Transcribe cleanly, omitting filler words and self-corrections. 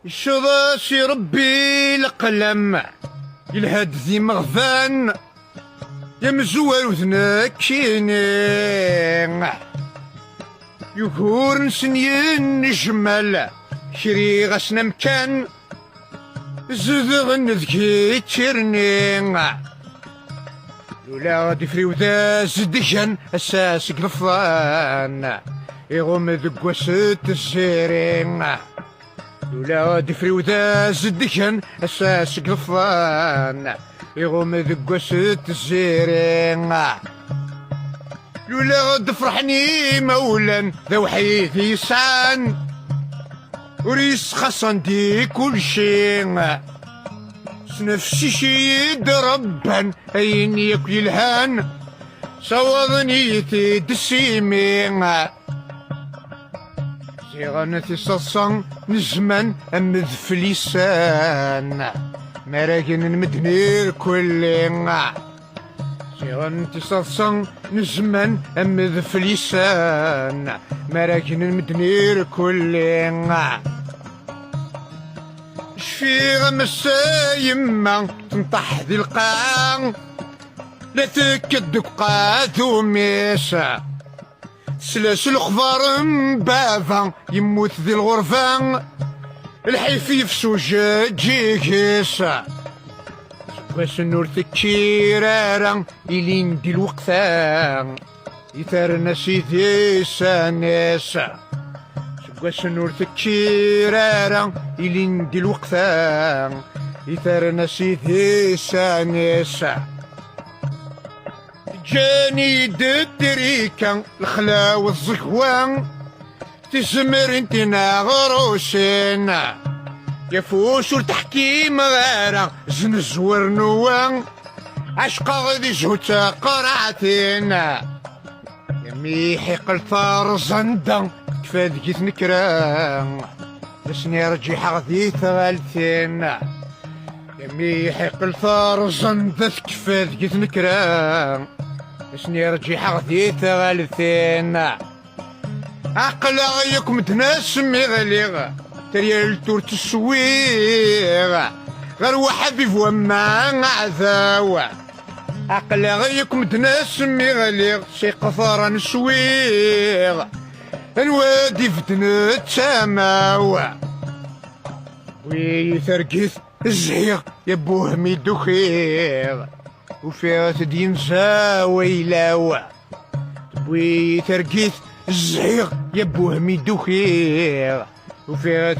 الشضاش يربي القلم يلهد ذي مغفان يا مزوار وذنك كيني يكور نسنين نجمل شري غسنا مكان زذغ نذكي تشرني لولا غادي فريوذا زدجن اساس قلفان يغم ذك وسط السيرين لولا غادي فريوذا زدجن اساس قلفان يغم ذك وسط السيرين لولا غاد فرحني مولا ذو حيث يسعان وريس خاصن دي كل شيء نفسي شيد ربا اين ياكل الهان صوضني تدسيمي زيغانتي صصن نزمن امذ في لسان مراكن المدنير كلين زيغانتي صصن نزمن امذ في لسان مراكن المدنير كلين شفي غمسة يما تنطح ذي القاع لا تكدك قاثو ميسا سلاسل خضار مبافا يموت ذي الغرفة الحيفيف سوجا جيكيسا سكواس النور تكيرارا إلي ندي الوقتا يثار سيدي سانيسا سكواس النور تكيرارا إلي ندي الوقتا يثار سيدي سانيسا جاني ددريكا الخلا والزكوان تزمر انتنا غروسينا يفوش التحكيم غيرا زنزور نوان عشقا غادي زهوتا قرعتينا يمي حيق الثار زندا كفا ذكيت نكران لسني رجي حغذي ثغالتينا يمي حيق الثار زندا كفا ذكيت نكران لسني رجي حغذي ثغالتينا عقلا غيكم تناسمي غليغ تريال تور تسويغ غير وحبيب وما عذاوة عقلا غيكم تناسمي غليغ شي قفارا نسويغ الوادي فتنة تساماوة ويثرقيث الزهيغ يبوه ميدو خيغ وفيها تدين زاويلاوة ويثرقيث الزهيغ يبوه ميدو خيغ وفيها